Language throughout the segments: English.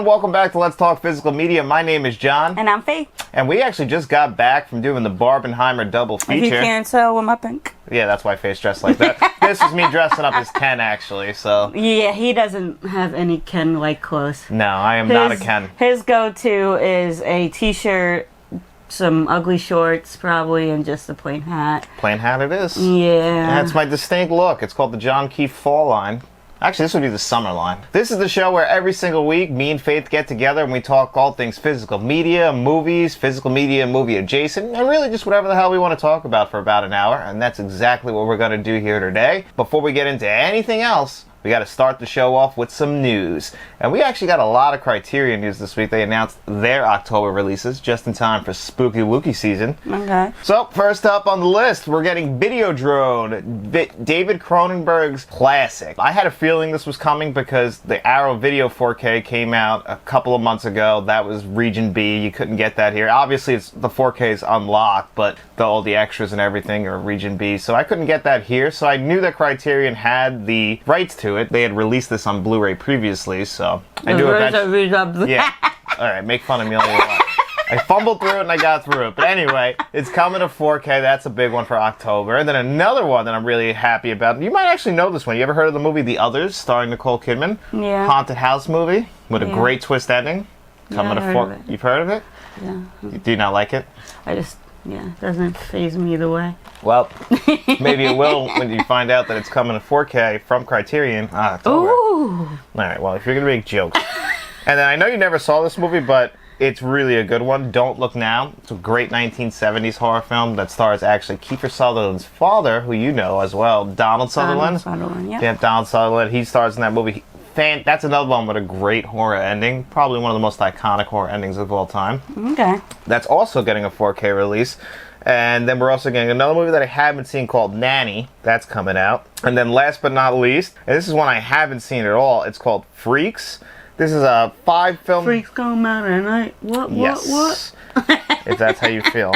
welcome back to Let's Talk Physical Media. My name is John. And I'm Faye. And we actually just got back from doing the Barbenheimer double feature. If you can't tell with my pink. Yeah, that's why Faye's dressed like that. This is me dressing up as Ken, actually, so. Yeah, he doesn't have any Ken-like clothes. No, I am not a Ken. His go-to is a t-shirt, some ugly shorts, probably, and just a plain hat. Plain hat it is. Yeah. That's my distinct look. It's called the John Keefe Fall line. Actually, this would be the summer line. This is the show where every single week, me and Faith get together and we talk all things physical media, movies, physical media, movie adjacent, and really just whatever the hell we want to talk about for about an hour. And that's exactly what we're going to do here today. Before we get into anything else, we got to start the show off with some news. And we actually got a lot of Criterion news this week. They announced their October releases just in time for Spooky Wookie season. Okay. So, first up on the list, we're getting Videodrone, David Cronenberg's classic. I had a feeling this was coming because the Arrow Video 4K came out a couple of months ago. That was Region B. You couldn't get that here. Obviously, the 4K is unlocked, but all the extras and everything are Region B. So I couldn't get that here. So I knew that Criterion had the rights to it. They had released this on Blu-ray previously, so I do eventually. Yeah. All right, make fun of me all you want. I fumbled through it and I got through it. But anyway, it's coming to 4K. That's a big one for October. And then another one that I'm really happy about. You might actually know this one. You ever heard of the movie The Others, starring Nicole Kidman? Yeah. Haunted house movie with a great twist ending. Coming to 4K. You've heard of it? Yeah. Do you not like it? It doesn't faze me either way. Well, maybe it will when you find out that it's coming to 4K from Criterion. It's over. Ooh. All right, well, if you're going to make jokes. And then I know you never saw this movie, but it's really a good one. Don't Look Now. It's a great 1970s horror film that stars actually Kiefer Sutherland's father, who you know as well, Donald Sutherland. Yeah, Donald Sutherland. He stars in that movie. That's another one with a great horror ending. Probably one of the most iconic horror endings of all time. Okay. That's also getting a 4K release. And then we're also getting another movie that I haven't seen called Nanny. That's coming out. And then last but not least, and this is one I haven't seen at all, it's called Freaks. This is a 5-film... Freaks come out at night. What? If that's how you feel.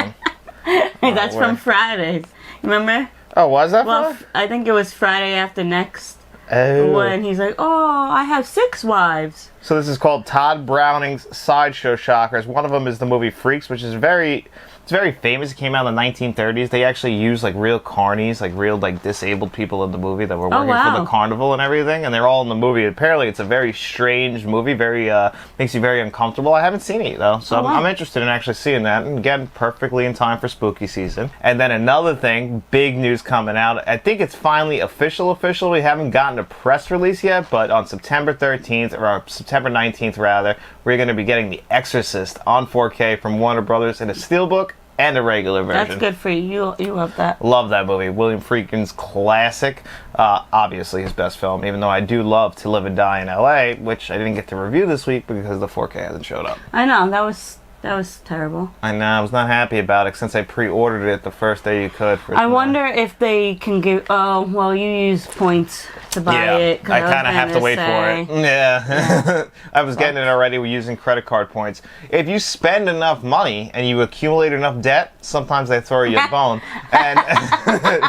That's from Fridays. Remember? Oh, was that I think it was Friday After Next. Oh. When he's like, oh, I have 6 wives. So this is called Todd Browning's Sideshow Shockers. One of them is the movie Freaks, which is very famous. It came out in the 1930s. They actually used real carnies, real disabled people in the movie that were working for the carnival and everything, and they're all in the movie. Apparently, it's a very strange movie. Makes you very uncomfortable. I haven't seen it though, so I'm interested in actually seeing that. And again, perfectly in time for spooky season. And then another thing, big news coming out. I think it's finally official. We haven't gotten a press release yet, but on September 13th or September 19th rather, we're going to be getting The Exorcist on 4K from Warner Brothers in a steelbook and a regular version. That's good for you. You love that. Love that movie. William Friedkin's classic. Obviously his best film, even though I do love To Live and Die in LA, which I didn't get to review this week because the 4K hasn't showed up. I know. That was terrible. I know. I was not happy about it since I pre-ordered it the first day you could. I wonder if they can give... Oh, well, you use points to buy it. I kind of have to wait for it. Yeah. I was getting it already using credit card points. If you spend enough money and you accumulate enough debt, sometimes they throw you a bone. And...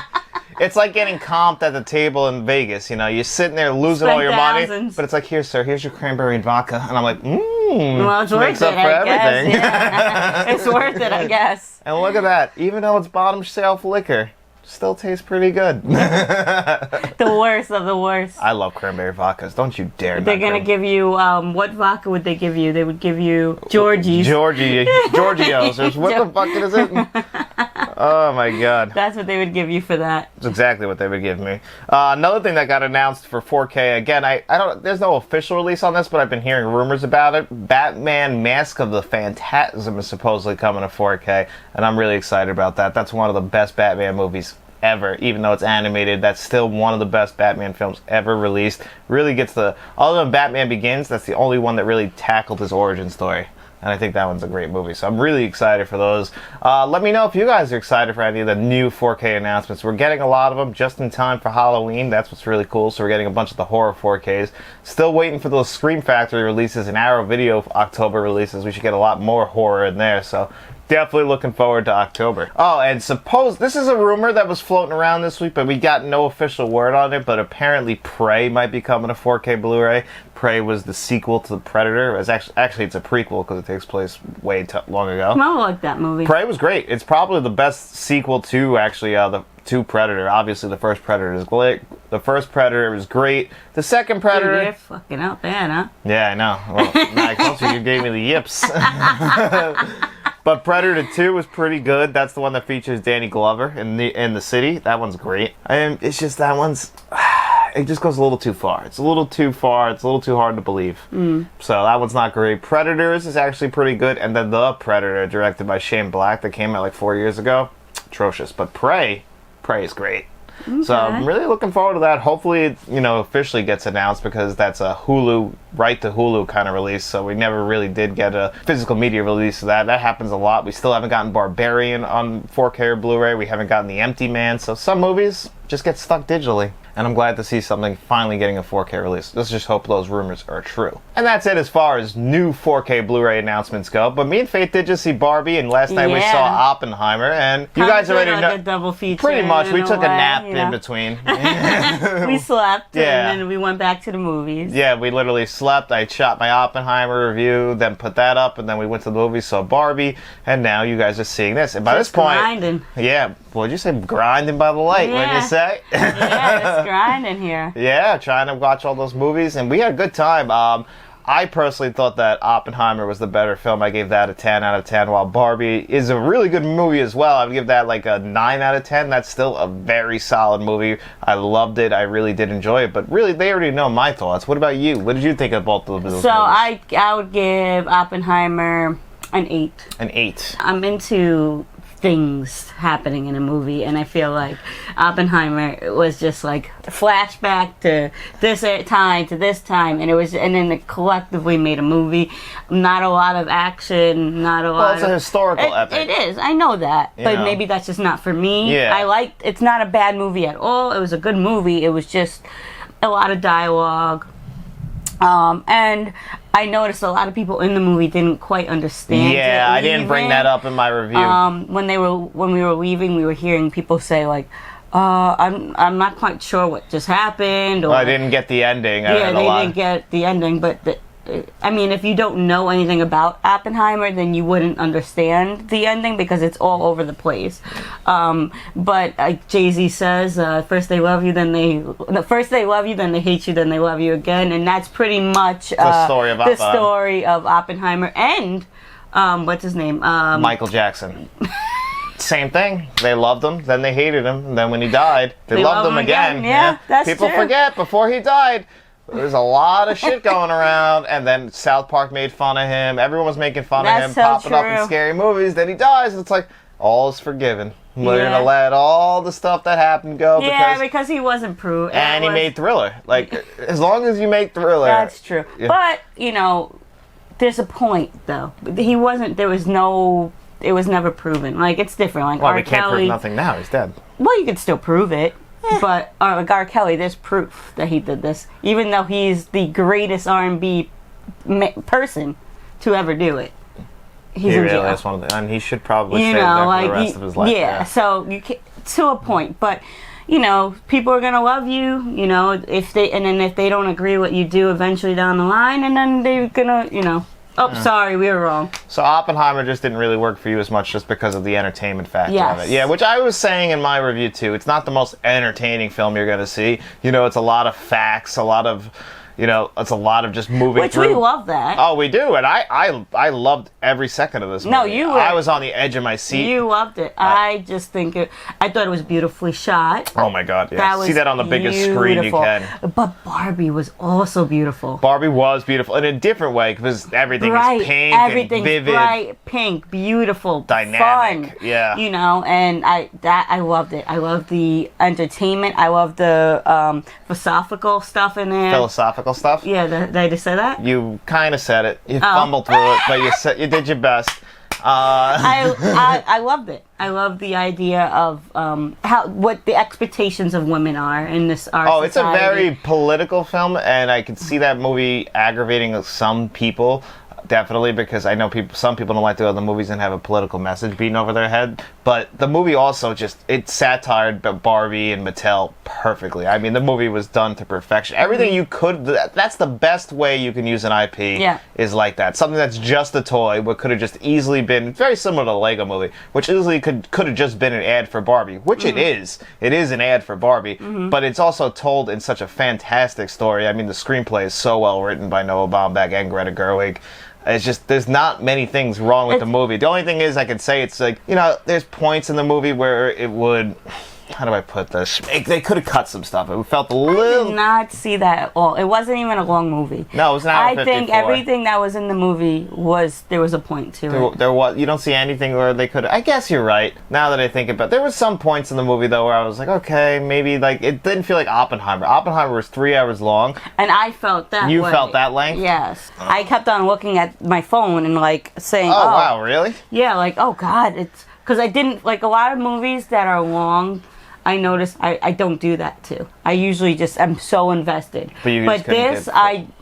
It's like getting comped at the table in Vegas, You're sitting there losing all your money, but it's like, here, sir, here's your cranberry and vodka. And I'm like, well, it's worth it, I guess. Yeah. It's worth it, I guess. And look at that. Even though it's bottom shelf liquor, still tastes pretty good. The worst of the worst. I love cranberry vodkas. Don't you dare. They're going to give you, what vodka would they give you? They would give you Georgie's. Giorgio's. What the fuck is it? Oh my god. That's what they would give you for that. That's exactly what they would give me. Another thing that got announced for 4K, again, I don't. There's no official release on this, but I've been hearing rumors about it. Batman Mask of the Phantasm is supposedly coming to 4K, and I'm really excited about that. That's one of the best Batman movies ever. Even though it's animated, that's still one of the best Batman films ever released. Really gets other than Batman Begins, that's the only one that really tackled his origin story. And I think that one's a great movie. So I'm really excited for those. Let me know if you guys are excited for any of the new 4K announcements. We're getting a lot of them just in time for Halloween. That's what's really cool. So we're getting a bunch of the horror 4Ks. Still waiting for those Scream Factory releases and Arrow Video October releases. We should get a lot more horror in there. So definitely looking forward to October. Oh, and this is a rumor that was floating around this week, but we got no official word on it, but apparently Prey might be coming to 4K Blu-ray. Prey was the sequel to Predator. It was actually it's a prequel because it takes place way long ago. I like that movie. Prey was great. It's probably the best sequel to to Predator. Obviously, the first Predator is great. The first Predator was great. The second Predator... Dude, you're fucking out there, huh? Yeah, I know. Well, I told you gave me the yips. But Predator 2 was pretty good. That's the one that features Danny Glover in the city. That one's great. And it's just that one's... It just goes a little too far. It's a little too far. It's a little too hard to believe. So that one's not great. Predators is actually pretty good. And then The Predator, directed by Shane Black, that came out like 4 years ago. Atrocious. But Prey is great. Okay. So I'm really looking forward to that. Hopefully it, officially gets announced, because that's a Hulu, right to Hulu kind of release. So we never really did get a physical media release of that. That happens a lot. We still haven't gotten Barbarian on 4K or Blu-ray. We haven't gotten The Empty Man. So some movies just get stuck digitally. And I'm glad to see something finally getting a 4K release. Let's just hope those rumors are true. And that's it as far as new 4K Blu-ray announcements go. But me and Faith did just see Barbie, and last night we saw Oppenheimer. And you guys already know. A double feature. Pretty much. We took a nap in between. We slept, and then we went back to the movies. Yeah, we literally slept. I shot my Oppenheimer review, then put that up, and then we went to the movies, saw Barbie, and now you guys are seeing this. And by this point... grinding. Yeah. What'd you say? Grinding by the light, what'd you say? Yeah, it's grinding here. Yeah, trying to watch all those movies, and we had a good time. I personally thought that Oppenheimer was the better film. I gave that a 10 out of 10, while Barbie is a really good movie as well. I would give that like a 9 out of 10. That's still a very solid movie. I loved it. I really did enjoy it. But really, they already know my thoughts. What about you? What did you think of both of those movies? So I would give Oppenheimer an 8. An 8. I'm into things happening in a movie, and I feel like Oppenheimer was just like a flashback to this time, and then it collectively made a movie. Not a lot of action, not a lot. Well, it's a historical epic. It is. I know that, but maybe that's just not for me. Yeah. It's not a bad movie at all. It was a good movie. It was just a lot of dialogue. And I noticed a lot of people in the movie didn't quite understand. Yeah, I didn't bring that up in my review. When we were leaving, we were hearing people say like, "I'm not quite sure what just happened." Or, I didn't get the ending. They didn't get the ending, but if you don't know anything about Oppenheimer, then you wouldn't understand the ending because it's all over the place. But like Jay-Z says, first they love you, then they hate you, then they love you again, and that's pretty much the story of Oppenheimer. And what's his name? Michael Jackson. Same thing. They loved him, then they hated him, and then when he died, they loved him again. Yeah, that's people true. Forget before he died. There's a lot of shit going around, and then South Park made fun of him. Everyone was making fun of him, popping up in scary movies. Then he dies, and it's like, all is forgiven. We're gonna let all the stuff that happened go. Because he wasn't proved. And he made Thriller. Like, as long as you make Thriller. That's true. Yeah. But, there's a point, though. He wasn't, it was never proven. Like, it's different. Like, well, we can't prove nothing now. He's dead. Well, you could still prove it. But like R. Kelly, there's proof that he did this, even though he's the greatest R&B person to ever do it. He's in jail. Is one of and he should probably stay there for the rest of his life. Yeah, so you can, to a point, but people are gonna love you. If they don't agree what you do eventually down the line, and then they're gonna sorry, we were wrong. So Oppenheimer just didn't really work for you as much just because of the entertainment factor of it. Yeah, which I was saying in my review too. It's not the most entertaining film you're going to see. It's a lot of facts, a lot of it's a lot of just moving through. Which we love that. Oh, we do, and I loved every second of this movie. No, you were. I was on the edge of my seat. You loved it. I just think I thought it was beautifully shot. Oh my God, yeah. See that on the biggest screen you can. But Barbie was also beautiful. Barbie was beautiful in a different way because everything is pink and vivid. Bright, pink, beautiful, dynamic, fun. Yeah. And I loved it. I loved the entertainment. I loved the philosophical stuff in there. Philosophical stuff? Yeah, did I just say that? You kind of said it. You fumbled through it, but you did your best. I loved it. I love the idea of what the expectations of women are in this art. Oh, it's a very political film, and I could see that movie aggravating some people. definitely, because I know some people don't like to go to the movies and have a political message beaten over their head. But the movie also it satired Barbie and Mattel perfectly. I mean, the movie was done to perfection. Everything you could, that's the best way you can use an IP, is like that. Something that's just a toy, what could have just easily been very similar to the Lego movie, which easily could have just been an ad for Barbie, which it is. It is an ad for Barbie, but it's also told in such a fantastic story. I mean, the screenplay is so well written by Noah Baumbach and Greta Gerwig. It's just, there's not many things wrong with the movie. The only thing is, I could say, it's like, you know, there's points in the movie where it would, how do I put this? They could have cut some stuff. It felt a little... I did not see that at all. It wasn't even a long movie. No, it was an hour 54. I think everything that was in the movie there was a point to it. There was, you don't see anything where they could... I guess you're right, now that I think about it. There were some points in the movie, though, where I was like, okay, maybe, like, it didn't feel like Oppenheimer. Oppenheimer was 3 hours long. And I felt that You way. felt that length? Yes. I kept on looking at my phone and, like, saying, Oh, wow, really? Yeah, like, oh, God, it's... Because I didn't... Like, a lot of movies that are long... I noticed I don't do that too. I usually just I'm so invested. But this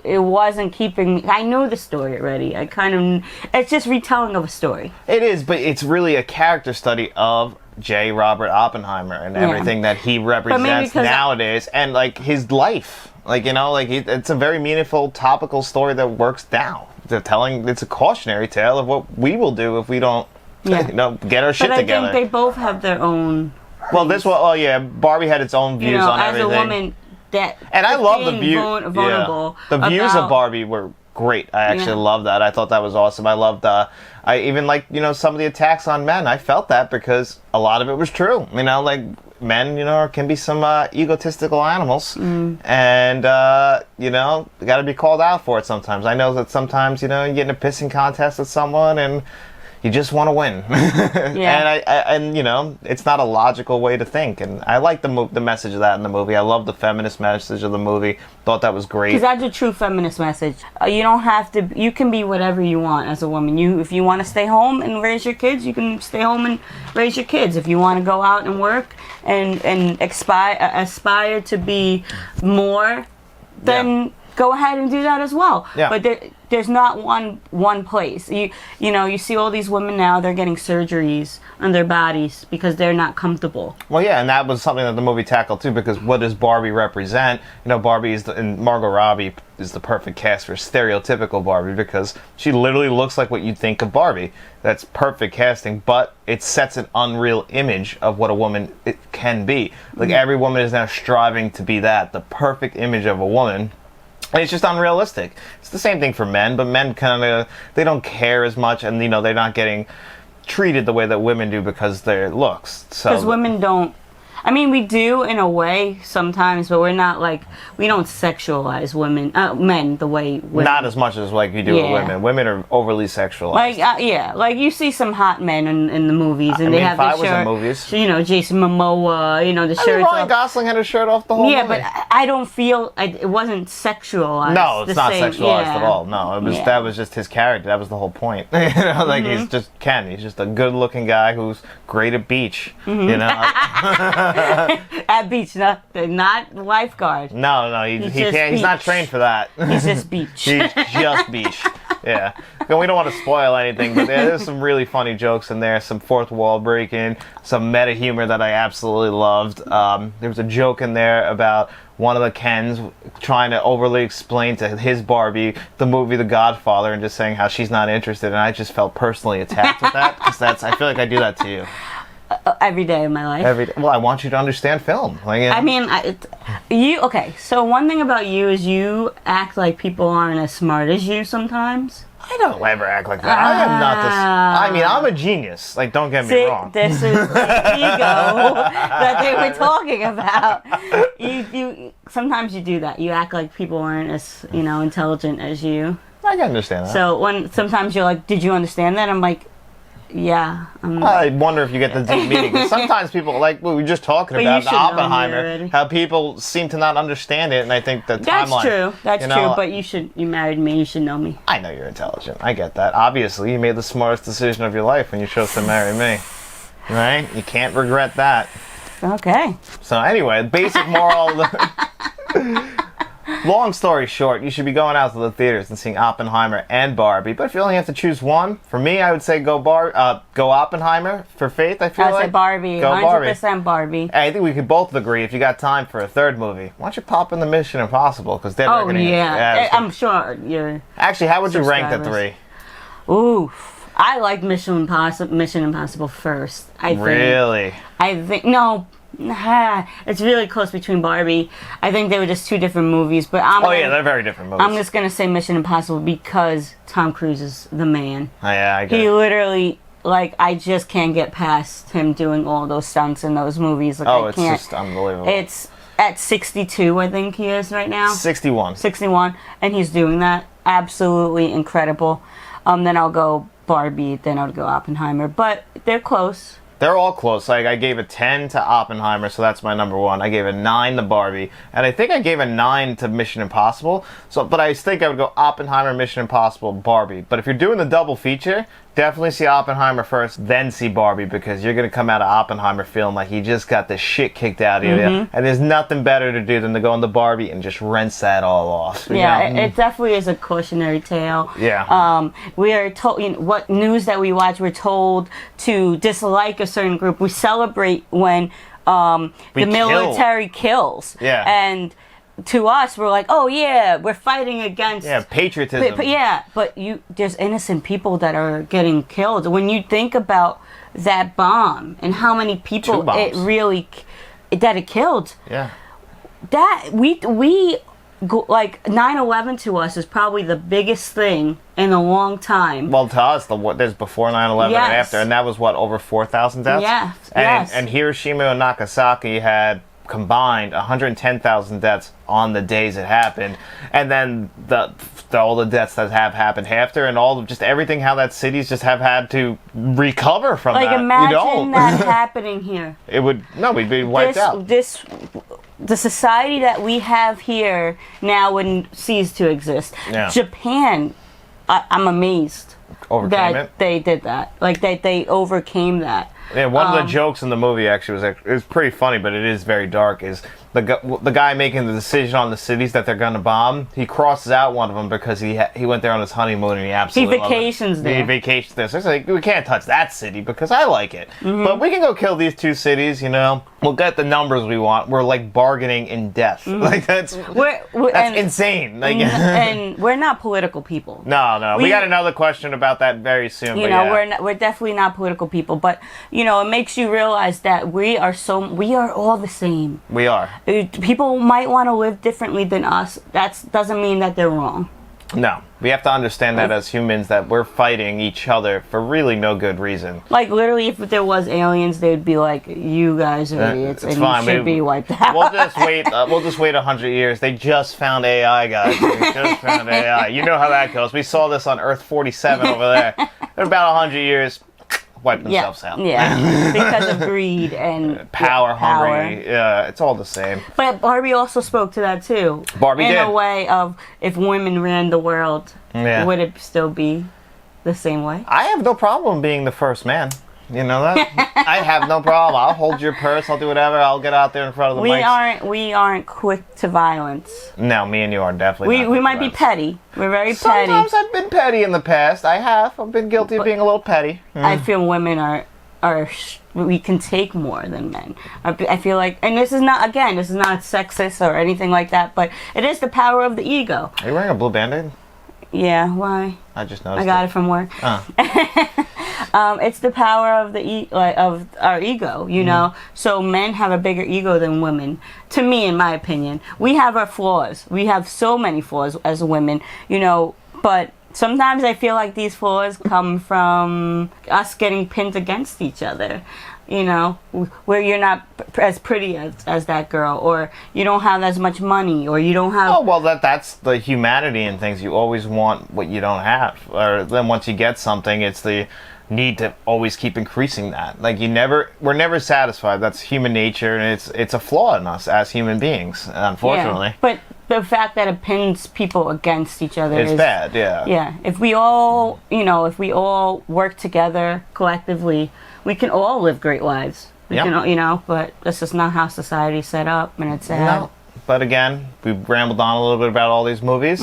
it wasn't keeping me. I knew the story already. It's just retelling of a story. It is, but it's really a character study of J. Robert Oppenheimer and everything that he represents nowadays, and like his life. Like, you know, like it's a very meaningful topical story that works now. It's a cautionary tale of what we will do if we don't you know, get our shit together. I think they both have their own. Well, Barbie had its own views on everything. As a woman, and I love the view. Vulnerable. The views of Barbie were great. I actually loved that. I thought that was awesome. I loved. I even liked, you know, some of the attacks on men. I felt that because a lot of it was true. You know, like men, you know, can be some egotistical animals, and you know, you got to be called out for it sometimes. I know that sometimes, you know, you get in a pissing contest with someone and you just want to win. And you know, it's not a logical way to think. And I like the message of that in the movie. I love the feminist message of the movie. Thought that was great. Because that's a true feminist message. You don't have to. You can be whatever you want as a woman. If you want to stay home and raise your kids, you can stay home and raise your kids. If you want to go out and work and aspire to be more, then go ahead and do that as well. Yeah. But there's not one place. You know, you see all these women now, they're getting surgeries on their bodies because they're not comfortable. Well, yeah, and that was something that the movie tackled too, because what does Barbie represent? You know, Barbie and Margot Robbie is the perfect cast for stereotypical Barbie, because she literally looks like what you'd think of Barbie. That's perfect casting, but it sets an unreal image of what a woman can be. Like, every woman is now striving to be the perfect image of a woman. And it's just unrealistic. It's the same thing for men, but men they don't care as much, and, you know, they're not getting treated the way that women do because of their looks. Because women don't. I mean, we do in a way sometimes, but we're not like, we don't sexualize men the way women. Not as much as like you do with women. Women are overly sexualized. Like, like you see some hot men in the movies, and they have their shirt. In movies. You know, Jason Momoa. You know, the shirts. Ryan Gosling had his shirt off the whole movie. But I don't feel it wasn't sexualized. No, it's not sexualized at all. No, it was that was just his character. That was the whole point. You know, like he's just Ken. He's just a good-looking guy who's great at beach. You know. At beach, not lifeguard. No, he can't. He's not trained for that. He's just beach. He's just beach. Yeah. And we don't want to spoil anything, but there's some really funny jokes in there, some fourth wall breaking, some meta humor that I absolutely loved. There was a joke in there about one of the Kens trying to overly explain to his Barbie the movie The Godfather and just saying how she's not interested, and I just felt personally attacked with that, because I feel like I do that to you. Every day of my life. Well, I want you to understand film. Like, you know. I mean, okay. So one thing about you is you act like people aren't as smart as you sometimes. I don't ever act like that. I am not this. I mean, I'm a genius. Like, don't get me wrong. This is the ego that they were talking about. You sometimes you do that. You act like people aren't as intelligent as you. I can understand that. So sometimes you're like, "Did you understand that?" I'm like, yeah. I wonder if you get the deep meaning. Because sometimes people, like we were just talking about Oppenheimer, how people seem to not understand it, and I think the timeline. That's true. But you married me. You should know me. I know you're intelligent. I get that. Obviously, you made the smartest decision of your life when you chose to marry me. Right? You can't regret that. Okay. So anyway, basic moral. Long story short, you should be going out to the theaters and seeing Oppenheimer and Barbie. But if you only have to choose one, for me, I would say go Oppenheimer. For Faith, I feel I like say Barbie. Go 100% Barbie. Hey, I think we could both agree if you got time for a third movie, why don't you pop in the Mission Impossible? Because they're Oh reckoning yeah, I'm sure you're. Actually, how would you rank the subscribers. 3? Ooh, I like Mission Impossible first. I think. Really? I think no. It's really close between Barbie. I think they were just two different movies, but yeah, they're very different movies. I'm just gonna say Mission Impossible because Tom Cruise is the man. Oh, yeah, I get He it. literally, like, I just can't get past him doing all those stunts in those movies. Like, I It's can't. just unbelievable. It's at 62, I think he is right now. 61. 61, and he's doing that. Absolutely incredible. Then I'll go Barbie, then I'll go Oppenheimer, but they're close. They're all close. Like, I gave a 10 to Oppenheimer, so that's my number 1. I gave a 9 to Barbie, and I think I gave a 9 to Mission Impossible. But I think I would go Oppenheimer, Mission Impossible, Barbie. But if you're doing the double feature, definitely see Oppenheimer first, then see Barbie, because you're going to come out of Oppenheimer feeling like you just got the shit kicked out of you. And there's nothing better to do than to go into Barbie and just rinse that all off. Yeah, it definitely is a cautionary tale. Yeah. We are told, what news that we watch, we're told to dislike a certain group. We celebrate when the military kills. Yeah. And to us, we're like, oh yeah, we're fighting against patriotism. But there's innocent people that are getting killed. When you think about that bomb and how many people it killed, Yeah. that like 9/11 to us is probably the biggest thing in a long time. Well, to us, there's before 9/11 Yes. and after, and that was over 4,000 deaths? Yes, and, yes. And Hiroshima and Nagasaki had combined 110,000 deaths on the days it happened, and then all the deaths that have happened after, and everything how that cities just have had to recover from that. Like, imagine that happening here. We'd be wiped out. The society that we have here now wouldn't cease to exist. Yeah. Japan, I'm amazed Overcame that it. they did that. Like, they overcame that. Yeah, one of the jokes in the movie actually was pretty funny, but it is very dark. Is the guy making the decision on the cities that they're going to bomb? He crosses out one of them because he went there on his honeymoon and he absolutely vacations loved it. there. He vacations there. So it's like, we can't touch that city because I like it, but we can go kill these two cities. We'll get the numbers we want. We're like bargaining in death. Like that's insane. Like, and we're not political people. No. We got another question about that very soon. We're definitely not political people, but it makes you realize that we are all the same. We are. People might want to live differently than us. That doesn't mean that they're wrong. No, we have to understand that as humans, that we're fighting each other for really no good reason. Like, literally, if there was aliens, they would be like, you guys are idiots, and you should be wiped out. We'll just wait 100 years. They just found AI, guys. They just found AI. You know how that goes. We saw this on Earth 47 over there. In about 100 years, wipe themselves out. Yeah, because of greed and power hungry. Yeah, it's all the same. But Barbie also spoke to that too. Barbie did. In a way of, if women ran the world, Yeah. would it still be the same way? I have no problem being the first man. You know that? I have no problem. I'll hold your purse. I'll do whatever. I'll get out there in front of the mics. We aren't quick to violence. No, me and you are definitely not We quick might to be violence. petty. We're very petty. Sometimes I've been petty in the past. I've been guilty of being a little petty. I feel women we can take more than men. I feel like, and this is not sexist or anything like that, but it is the power of the ego. Are you wearing a blue Band-Aid? Yeah, why? I just noticed. I got it from work. It's the power of of our ego, know. So men have a bigger ego than women. To me, in my opinion, we have our flaws. We have so many flaws as women, But sometimes I feel like these flaws come from us getting pinned against each other. Where you're not as pretty as that girl, or you don't have as much money, or you don't have... Oh, well, that's the humanity in things. You always want what you don't have. Or then once you get something, it's the need to always keep increasing that. Like, we're never satisfied. That's human nature, and it's a flaw in us as human beings, unfortunately. Yeah, but the fact that it pins people against each other is bad, yeah. Yeah, if we all work together collectively, we can all live great lives. We can, but that's just not how society's set up, and it's sad. No, but again, we've rambled on a little bit about all these movies.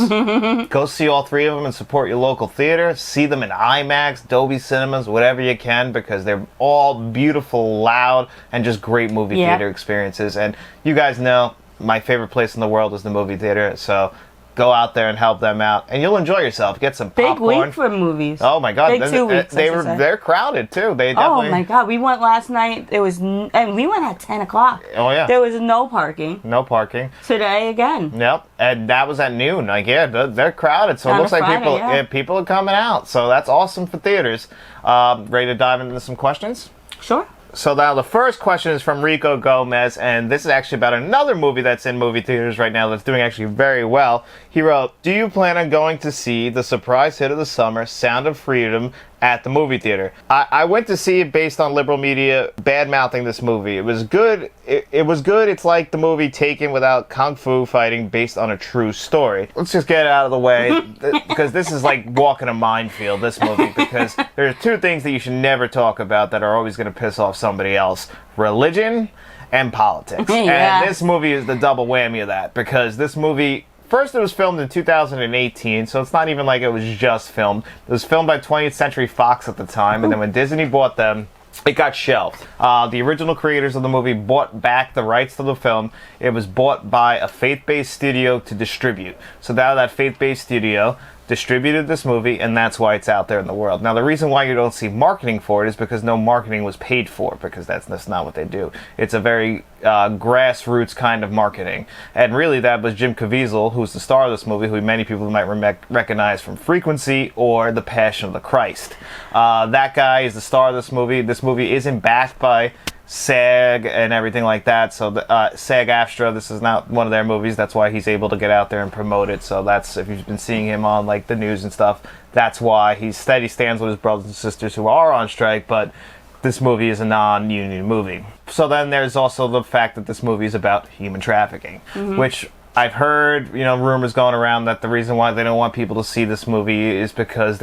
Go see all 3 of them and support your local theater. See them in IMAX, Dolby Cinemas, whatever you can, because they're all beautiful, loud, and just great movie theater experiences. And you guys know my favorite place in the world is the movie theater, so go out there and help them out, and you'll enjoy yourself. Get some popcorn. Big week for movies. Oh my God! Big 2 weeks. They're crowded too. They Oh definitely. my God! We went last night. And we went at 10 o'clock. Oh yeah. There was no parking. No parking. Today again. Yep, and that was at noon. Like, yeah, they're crowded, so it On looks a like Friday, people are coming out. So that's awesome for theaters. Ready to dive into some questions? Sure. So now the first question is from Rico Gomez, and this is actually about another movie that's in movie theaters right now that's doing actually very well. He wrote, do you plan on going to see the surprise hit of the summer, Sound of Freedom, at the movie theater? I went to see it based on liberal media bad-mouthing this movie. It was good. It was good. It's like the movie Taken without kung fu fighting based on a true story. Let's just get it out of the way, because this is like walking a minefield, this movie, because there's 2 things that you should never talk about that are always going to piss off somebody else: religion and politics. Yeah. And this movie is the double whammy of that, because this movie, first, it was filmed in 2018, so it's not even like it was just filmed. It was filmed by 20th Century Fox at the time, and then when Disney bought them, it got shelved. The original creators of the movie bought back the rights to the film. It was bought by a faith-based studio to distribute. So now that faith-based studio distributed this movie, and that's why it's out there in the world. Now, the reason why you don't see marketing for it is because no marketing was paid for, because that's not what they do. It's a very grassroots kind of marketing. And really, that was Jim Caviezel, who's the star of this movie, who many people might recognize from Frequency or The Passion of the Christ. That guy is the star of this movie. This movie isn't backed by SAG and everything like that, so SAG-AFTRA, this is not one of their movies. That's why he's able to get out there and promote it. So that's, if you've been seeing him on like the news and stuff, that's why he stands with his brothers and sisters who are on strike. But this movie is a non-union movie. So then there's also the fact that this movie is about human trafficking, which I've heard, rumors going around that the reason why they don't want people to see this movie is because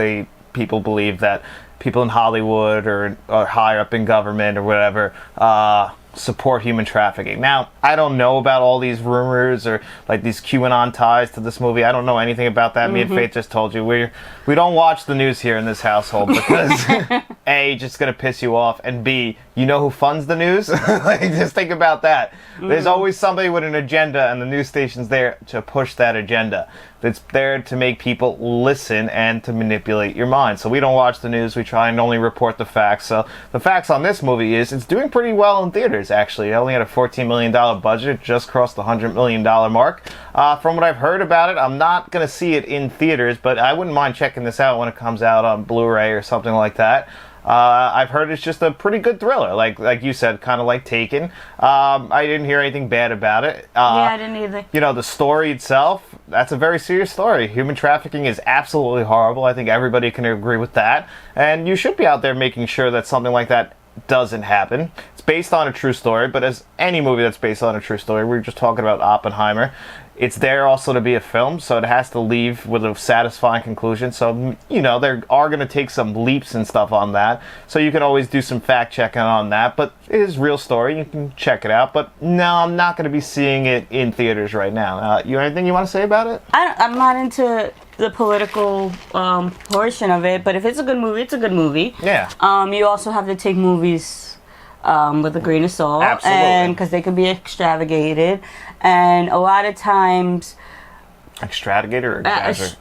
people believe that people in Hollywood or higher up in government or whatever support human trafficking. Now, I don't know about all these rumors or like these QAnon ties to this movie. I don't know anything about that. Me and Faith just told you we don't watch the news here in this household because A, just gonna piss you off, and B, you know who funds the news? Like, just think about that. There's always somebody with an agenda, and the news station's there to push that agenda. It's there to make people listen and to manipulate your mind. So we don't watch the news. We try and only report the facts. So the facts on this movie is it's doing pretty well in theaters, actually. It only had a $14 million budget, just crossed the $100 million mark. From what I've heard about it, I'm not going to see it in theaters, but I wouldn't mind checking this out when it comes out on Blu-ray or something like that. I've heard it's just a pretty good thriller, like you said, kind of like Taken. I didn't hear anything bad about it. Yeah, I didn't either. The story itself, that's a very serious story. Human trafficking is absolutely horrible. I think everybody can agree with that. And you should be out there making sure that something like that doesn't happen. It's based on a true story, but as any movie that's based on a true story, we were just talking about Oppenheimer. It's there also to be a film, so it has to leave with a satisfying conclusion. So, there are going to take some leaps and stuff on that. So you can always do some fact-checking on that. But it is a real story. You can check it out. But no, I'm not going to be seeing it in theaters right now. You anything you want to say about it? I'm not into the political portion of it, but if it's a good movie, it's a good movie. Yeah. You also have to take movies with a grain of salt. Absolutely. And because they can be extravagated. And a lot of times... Extravagated or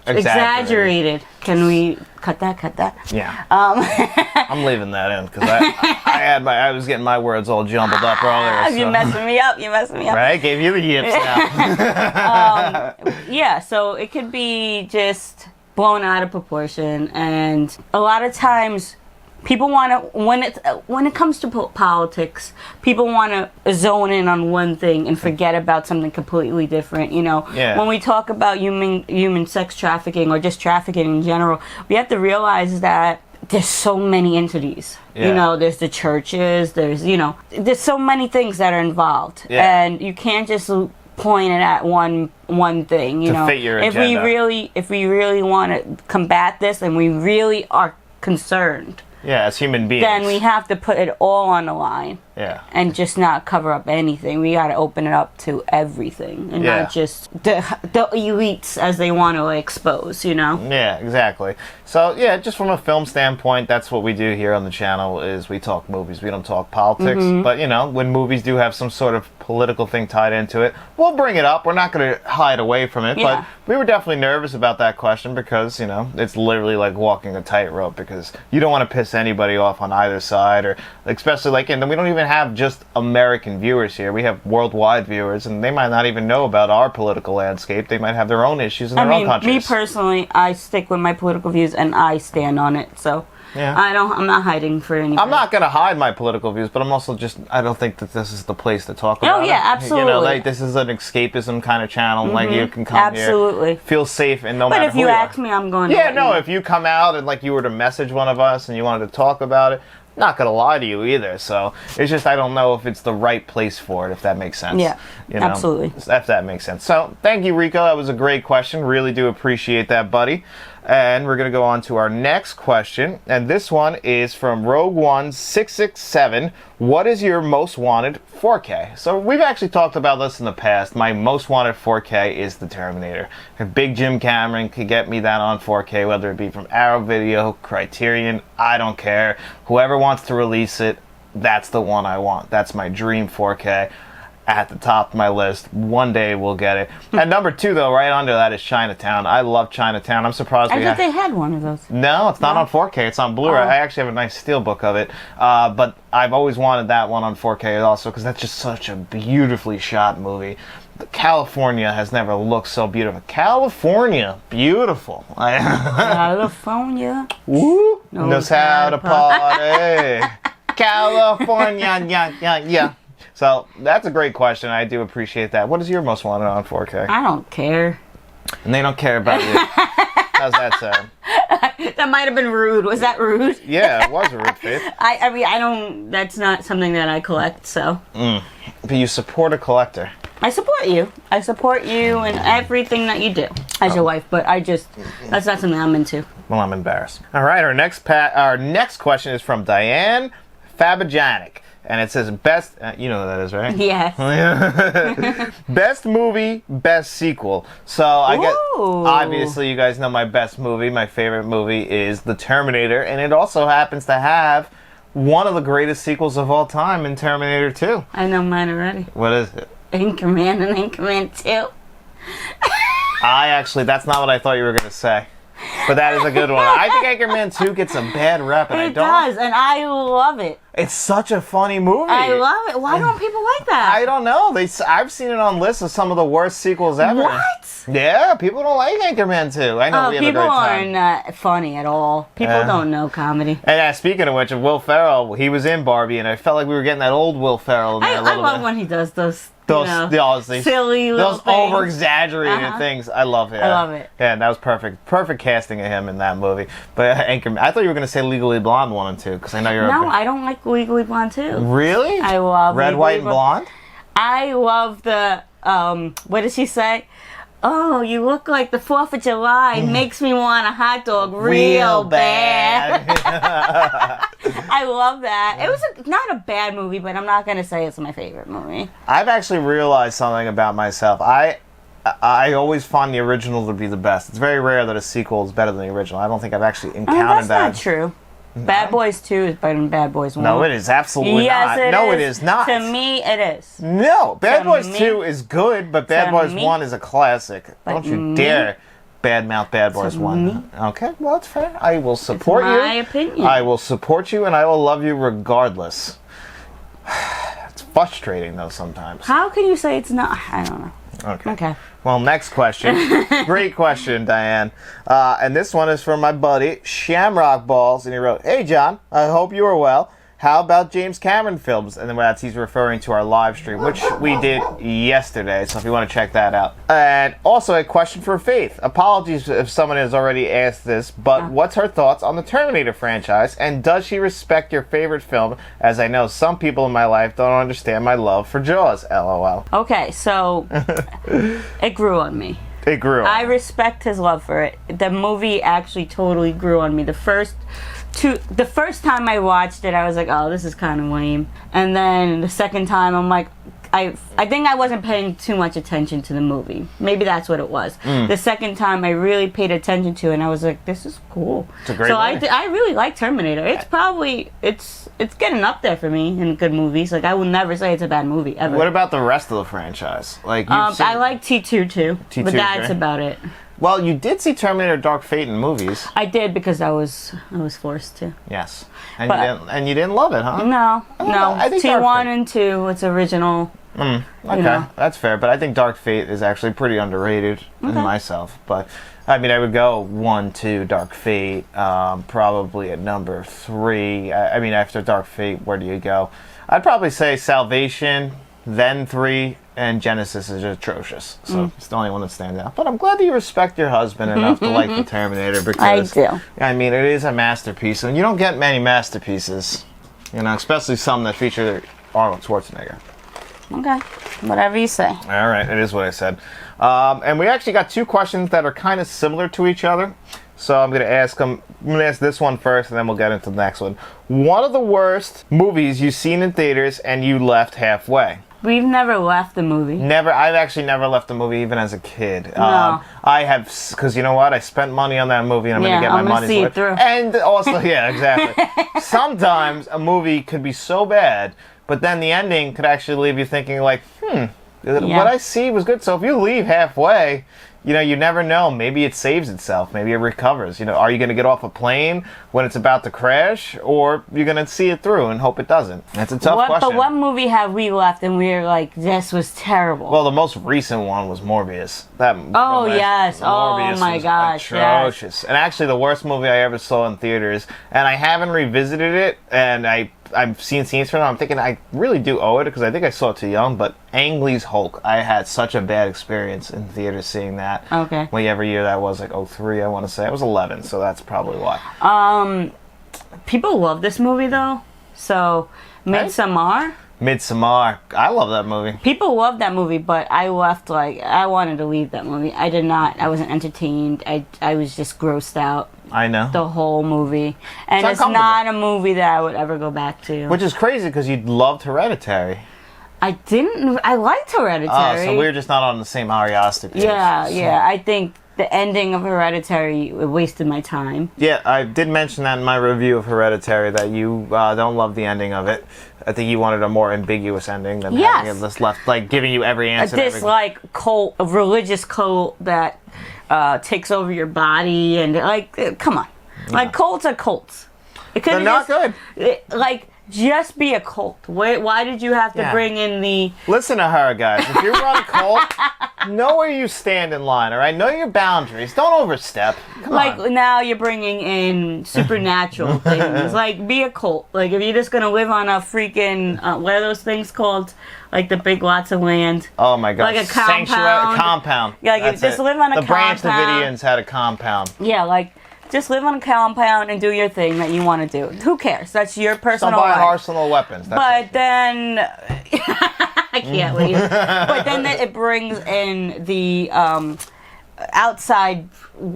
exaggerated. Can we cut that? Yeah. I'm leaving that in because I was getting my words all jumbled up earlier. So. You're messing me up. Right? Gave you the yips now. Yeah, so it could be just blown out of proportion, and a lot of times people want to, when it comes to politics, people want to zone in on one thing and forget about something completely different. Yeah. When we talk about human sex trafficking or just trafficking in general, we have to realize that there's so many entities. Yeah. There's the churches, there's so many things that are involved. Yeah. And you can't just point it at one thing, to fit your agenda. If we really want to combat this and we really are concerned Yeah, as human beings. then we have to put it all on the line. Yeah. And just not cover up anything. We got to open it up to everything, and not just the elites as they want to expose. Yeah, exactly. So yeah, just from a film standpoint, that's what we do here on the channel. Is we talk movies. We don't talk politics. But when movies do have some sort of political thing tied into it, we'll bring it up. We're not going to hide away from it. Yeah. But we were definitely nervous about that question because it's literally like walking a tightrope because you don't want to piss anybody off on either side, or especially and we don't even have just American viewers here. We have worldwide viewers, and they might not even know about our political landscape. They might have their own issues in their own countries. Me personally, I stick with my political views and I stand on it. So I'm not hiding for anything. I'm not going to hide my political views, but I'm also I don't think that this is the place to talk about it. Oh, yeah, absolutely. This is an escapism kind of channel. Like, you can come here, feel safe, and no matter who But if you ask me, I'm going to Yeah, no, if you come out and, you were to message one of us and you wanted to talk about it, I'm not going to lie to you either. So, it's just I don't know if it's the right place for it, if that makes sense. Yeah, absolutely. If that makes sense. So, thank you, Rico. That was a great question. Really do appreciate that, buddy. And we're going to go on to our next question. And this one is from Rogue1667. What is your most wanted 4K? So we've actually talked about this in the past. My most wanted 4K is the Terminator. If Big Jim Cameron could get me that on 4K, whether it be from Arrow Video, Criterion, I don't care. Whoever wants to release it, that's the one I want. That's my dream 4K. At the top of my list. One day we'll get it. And number 2, though, right under that is Chinatown. I love Chinatown. I'm surprised I thought they had one of those. No, it's not on 4K. It's on Blu-ray. I actually have a nice steelbook of it. But I've always wanted that one on 4K also because that's just such a beautifully shot movie. California has never looked so beautiful. California, beautiful. California. Woo, knows how to party. California, yeah. So, that's a great question. I do appreciate that. What is your most wanted on 4K? I don't care. And they don't care about you. How's that sound? That might have been rude. Was that rude? Yeah, it was a rude, Faith. I mean, I don't... That's not something that I collect, so... But you support a collector. I support you. I support you in everything that you do as your wife, but that's not something I'm into. Well, I'm embarrassed. All right, our next question is from Diane Fabijanic. And it says best, you know who that is, right? Yes. Best movie, best sequel. So I guess, obviously you guys know my best movie, my favorite movie is The Terminator. And it also happens to have one of the greatest sequels of all time in Terminator 2. I know mine already. What is it? Anchorman and Anchorman 2. That's not what I thought you were going to say. But that is a good one. I think Anchorman 2 gets a bad rep, and It does, and I love it. It's such a funny movie. I love it. Why don't people like that? I don't know. I've seen it on lists of some of the worst sequels ever. What? Yeah, people don't like Anchorman 2. I know we have a great people time. are not funny at all. People don't know comedy. And speaking of which, of Will Ferrell, he was in Barbie, and I felt like we were getting that old Will Ferrell in there a little bit. I love when he does those silly little over-exaggerated things. I love it. I love it. Yeah, that was perfect. Perfect casting of him in that movie. But Anchorman, I thought you were going to say Legally Blonde 1 and 2, because I know you're I don't like Legally Blonde 2. Really? I love Red, White, and Blonde? I love the, what does she say? Oh, you look like the 4th of July. Makes me want a hot dog real bad. I love that. It was not a bad movie, but I'm not going to say it's my favorite movie. I've actually realized something about myself. I always find the original to be the best. It's very rare that a sequel is better than the original. I don't think I've actually encountered that. That's not true. Bad Boys 2 is better than Bad Boys 1. No, it is absolutely not. No, it is not. To me, it is. No, Bad Boys 2 is good, but Bad Boys 1 is a classic. Don't you dare badmouth Bad Boys 1. Okay, well, that's fair. I will support you. It's my opinion. I will support you, and I will love you regardless. It's frustrating, though, sometimes. How can you say it's not? I don't know. Okay. Well, next question. Great question, Diane. And this one is from my buddy, Shamrock Balls. And he wrote, "Hey, John, I hope you are well. How about James Cameron films?" And then he's referring to our live stream, which we did yesterday. So if you want to check that out. And also a question for Faith. Apologies if someone has already asked this, but what's her thoughts on the Terminator franchise? And does she respect your favorite film? As I know some people in my life don't understand my love for Jaws. LOL. Okay, so it grew on me. It grew on I you. respect his love for it. The movie actually totally grew on me. The first time I watched it, I was like, oh, this is kind of lame. And then the second time, I'm like, I think I wasn't paying too much attention to the movie. Maybe that's what it was. The second time, I really paid attention to it, and I was like, this is cool. It's a great so movie. I really like Terminator. It's probably, it's getting up there for me in good movies. Like, I will never say it's a bad movie, ever. What about the rest of the franchise? Like, you've seen... I like T2 too, T2 but that's sure. about it. Well, you did see Terminator Dark Fate in movies. I did because I was forced to. Yes. And, But- you didn't love it, huh? No, I think Dark T1 Fate- and 2, it's original. Okay, know. that's fair. But I think Dark Fate is actually pretty underrated in myself. But I mean, I would go 1, 2, Dark Fate, probably at number 3. I mean, after Dark Fate, where do you go? I'd probably say Salvation, then 3, and Genesis is atrocious. So it's the only one that stands out. But I'm glad that you respect your husband enough to like the Terminator because do. I mean, it is a masterpiece, and you don't get many masterpieces, you know, especially some that feature Arnold Schwarzenegger. Okay, whatever you say. All right, it is what I said. And we actually got 2 questions that are kind of similar to each other. So I'm going to ask them. I'm going to ask this one first, and then we'll get into the next one. One of the worst movies you've seen in theaters and you left halfway. We've never left the movie. Never. I've actually never left a movie, even as a kid. No. I have, because you know what? I spent money on that movie, and I'm going to get my I'm gonna money's see it worth. through. And also, yeah, exactly. Sometimes a movie could be so bad, but then the ending could actually leave you thinking, like, what I see was good. So if you leave halfway, you know, you never know. Maybe it saves itself. Maybe it recovers. You know, are you going to get off a plane when it's about to crash, or you're going to see it through and hope it doesn't? That's a tough question. But what movie have we left and we were like, this was terrible? Well, the most recent one was Morbius. Yes. Morbius Oh, my was gosh, atrocious. yes. And actually, the worst movie I ever saw in theaters. And I haven't revisited it, and I've seen scenes from it. I'm thinking I really do owe it because I think I saw it too young. But Ang Lee's Hulk, I had such a bad experience in theaters seeing that. Okay. Whatever year that was, like 03, I want to say. I was 11, so that's probably why. People love this movie though. So, Midsommar. Midsommar. I love that movie. People love that movie, but I left like, I wanted to leave that movie. I did not. I wasn't entertained. I was just grossed out. I know. The whole movie. And it's uncomfortable. not a movie that I would ever go back to. Which is crazy because you loved Hereditary. I liked Hereditary. Oh, so we're just not on the same Ari Aster page. Yeah. I think the ending of Hereditary wasted my time. Yeah, I did mention that in my review of Hereditary that you don't love the ending of it. I think you wanted a more ambiguous ending than having it just left, like giving you every answer. This like cult, a religious cult that takes over your body and like, come on, like cults are cults. They're not good. Like, just be a cult. Why did you have to bring in the... Listen to her, guys. If you run a cult, know where you stand in line, all right? Know your boundaries. Don't overstep. Come on. Now you're bringing in supernatural things. Like, be a cult. Like, if you're just going to live on a freaking... what are those things called? Like, the big lots of land. Oh, my God. Like a compound. Sanctuary, compound. Yeah, like, That's just it. live on a The Branch compound. Davidians had a compound. Yeah, like... Just live on a compound and do your thing that you want to do. Who cares? That's your personal Don't buy life. arsenal of weapons. That's it. Then I can't leave. But then it brings in the outside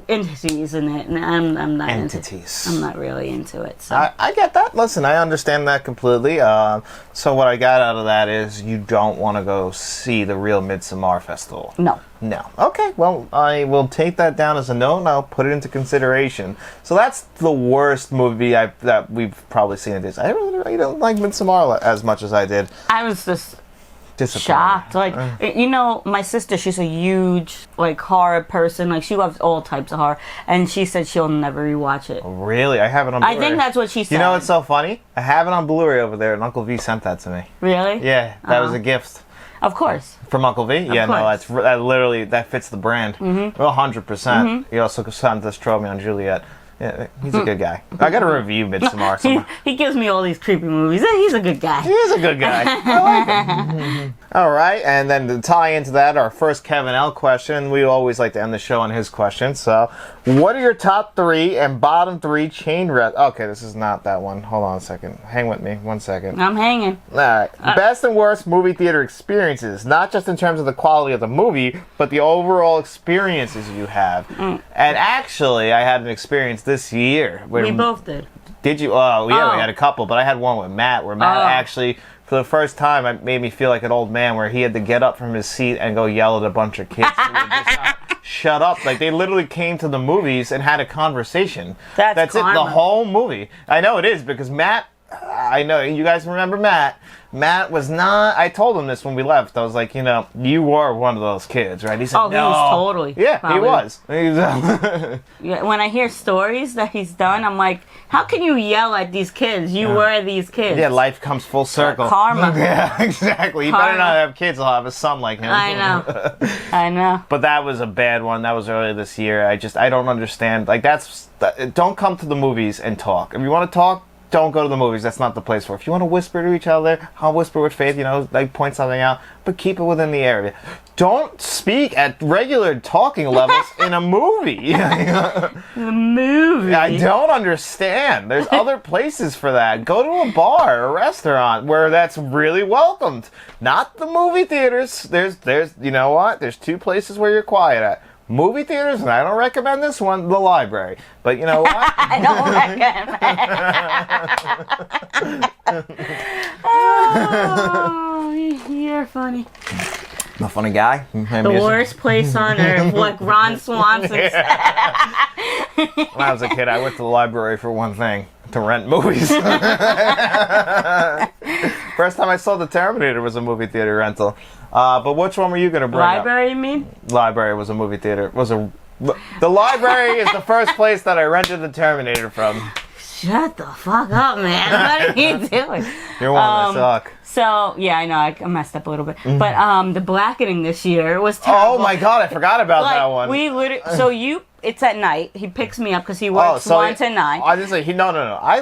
entities in it, and I'm not Entities. I'm not really into it. So I get that. Listen, I understand that completely. So what I got out of that is you don't want to go see the real Midsommar Festival. no. No. Okay, well, I will take that down as a no, and I'll put it into consideration. So that's the worst movie that we've probably seen in this. I really don't like Midsommar as much as I did. I was just Disappointed. shocked. Like, you know, my sister, she's a huge, like, horror person. Like, she loves all types of horror. And she said she'll never rewatch it. Really? I have it on Blu-ray. I think that's what she said. You know what's so funny? I have it on Blu-ray over there, and Uncle V sent that to me. Really? Yeah, that was a gift. Of course. From Uncle V? Yeah, no, course. that literally, that fits the brand. 100%. He also sent this Romeo and Juliet. Yeah, he's a good guy. I got to review Midsommar somewhere. He gives me all these creepy movies. He's a good guy. He is a good guy. I like him. All right, and then to tie into that, our first Kevin L question. We always like to end the show on his question. So, what are your top 3 and bottom 3 chain Okay, this is not that one. Hold on a second. Hang with me 1 second. I'm hanging. All right. Best and worst movie theater experiences, not just in terms of the quality of the movie, but the overall experiences you have. And actually, I had an experience this year. We both did. Did you? Oh, yeah, we had a couple, but I had one with Matt, where Matt actually, for the first time, it made me feel like an old man, where he had to get up from his seat and go yell at a bunch of kids who would just not shut up. Like, they literally came to the movies and had a conversation. That's it, the whole movie. I know it is, because Matt, I know, you guys remember Matt. Matt was not, I told him this when we left. I was like, you know, you were one of those kids, right? He said, no. He was totally. Yeah, probably. he was. Yeah, when I hear stories that he's done, I'm like, how can you yell at these kids? You were these kids. Yeah, life comes full circle. Karma. Yeah, exactly. You better not have kids. I'll have a son like him. I know. I know. But that was a bad one. That was earlier this year. I don't understand. Like, don't come to the movies and talk. If you want to talk, don't go to the movies. That's not the place for it. If you want to whisper to each other, I'll whisper with Faith, you know, like point something out, but keep it within the area. Don't speak at regular talking levels in a movie. The movie? I don't understand. There's other places for that. Go to a bar or a restaurant where that's really welcomed. Not the movie theaters. There's you know what? There's 2 places where you're quiet at. Movie theaters, and I don't recommend this one, the library. But you know what? I don't recommend. Oh, you're funny. I'm a funny guy. The worst place on earth, like Ron Swanson said. When I was a kid, I went to the library for one thing, to rent movies. First time I saw the Terminator was a movie theater rental. But which one were you going to bring Library, up? you mean? Library was a movie theater. The library is the first place that I rented the Terminator from. Shut the fuck up, man. What are you doing? You're one that suck. So, yeah, I know, I messed up a little bit. But the blackening this year was terrible. Oh my god, I forgot about that one. We literally, it's at night. He picks me up because he works 1 to 9. I just say no. I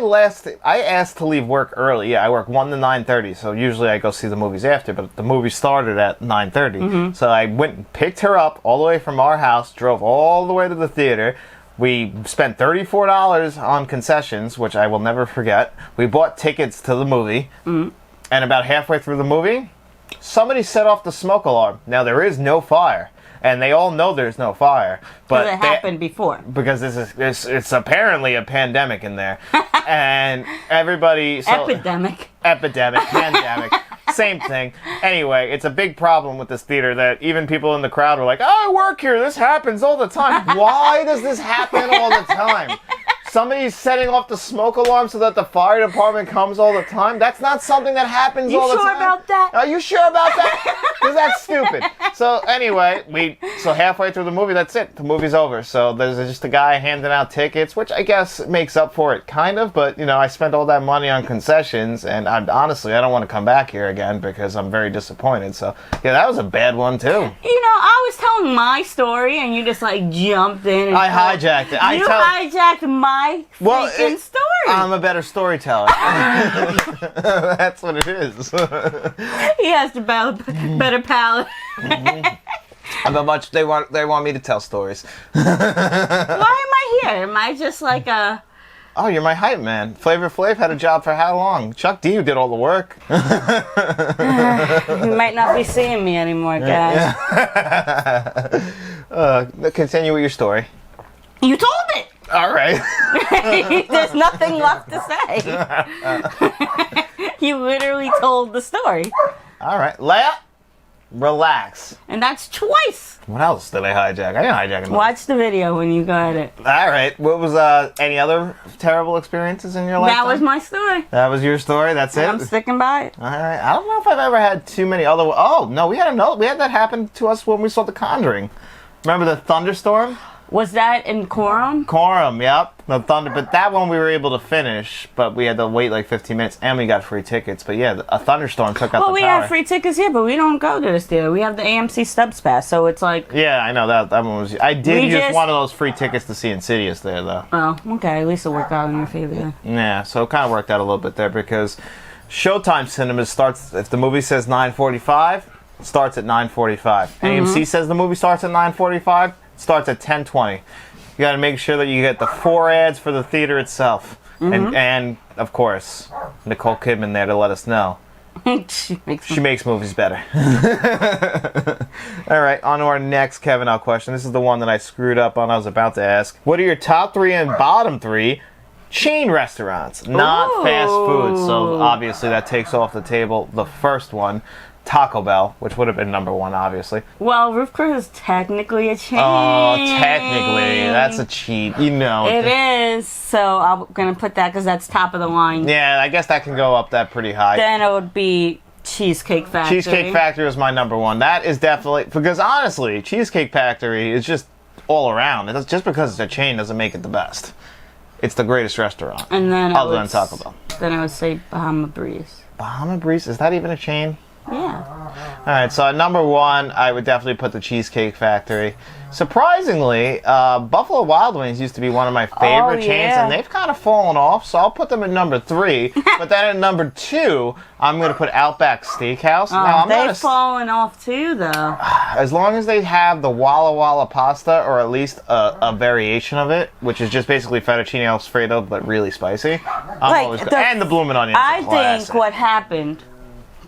asked to leave work early. Yeah, I work 1 to 9:30. So usually I go see the movies after. But the movie started at 9:30. So I went and picked her up all the way from our house, drove all the way to the theater. We spent $34 on concessions, which I will never forget. We bought tickets to the movie, and about halfway through the movie, somebody set off the smoke alarm. Now there is no fire. And they all know there's no fire, but it happened before. Because it's apparently a pandemic in there, and everybody. Epidemic, pandemic, same thing. Anyway, it's a big problem with this theater that even people in the crowd were like, "Oh, I work here. This happens all the time. Why does this happen all the time?" Somebody's setting off the smoke alarm so that the fire department comes all the time. That's not something that happens all the time. You sure about that? Are you sure about that? Because that's stupid. So anyway, so halfway through the movie, that's it. The movie's over. So there's just a guy handing out tickets, which I guess makes up for it, kind of. But, you know, I spent all that money on concessions, and honestly, I don't want to come back here again because I'm very disappointed. So, yeah, that was a bad one, too. You know, I was telling my story, and you just, like, jumped in. And I hijacked it. You hijacked my freaking story. I'm a better storyteller. That's what it is. He has the better palate. I'm a much. They want me to tell stories. Why am I here? Am I just like a... Oh, you're my hype man. Flavor Flav had a job for how long? Chuck D did all the work. You might not be seeing me anymore, guys. Continue with your story. You told it! All right. There's nothing left to say. You literally told the story. All right. Leia, relax. And that's twice. What else did I hijack? I didn't hijack anything. Watch the video when you got it. All right. What was any other terrible experiences in your life? That was my story. That was your story? That's it? I'm sticking by it. All right. I don't know if I've ever had too many other... Oh, no. We had that happen to us when we saw The Conjuring. Remember the thunderstorm? Was that in Quorum? Quorum, yep. The Thunder, but that one we were able to finish, but we had to wait like 15 minutes, and we got free tickets. But yeah, a thunderstorm took out the Well, we power. have free tickets here, but we don't go to this theater. We have the AMC Stubs Pass, so it's like... Yeah, I know, that one was... I did We use just- one of those free tickets to see Insidious there, though. Oh, okay. At least it worked out in your favor then. Yeah, so it kind of worked out a little bit there, because Showtime Cinemas starts... If the movie says 9:45, it starts at 9:45. AMC says the movie starts at 9:45, it starts at 10:20. You got to make sure that you get the 4 ads for the theater itself. And of course, Nicole Kidman there to let us know. She makes movies better. All right, on to our next Kevin Out question. This is the one that I screwed up on. I was about to ask. What are your top 3 and bottom 3 chain restaurants? Not fast food. So obviously that takes off the table the first one. Taco Bell, which would have been number 1, obviously. Well, Roof Chris is technically a chain. Oh, technically. That's a cheat. You know. It is. So I'm going to put that because that's top of the line. Yeah, I guess that can go up that pretty high. Then it would be Cheesecake Factory. Cheesecake Factory was my number 1. That is definitely... Because honestly, Cheesecake Factory is just all around. Just because it's a chain doesn't make it the best. It's the greatest restaurant. And then other than Taco Bell. Then I would say Bahama Breeze. Bahama Breeze? Is that even a chain? Yeah. Alright, so at number 1, I would definitely put the Cheesecake Factory. Surprisingly, Buffalo Wild Wings used to be one of my favorite chains, and they've kind of fallen off, so I'll put them at number 3. But then at number 2, I'm going to put Outback Steakhouse. Now, they've fallen off too, though. As long as they have the Walla Walla pasta, or at least a variation of it, which is just basically fettuccine Alfredo, but really spicy. And the bloomin' onions. I think what happened,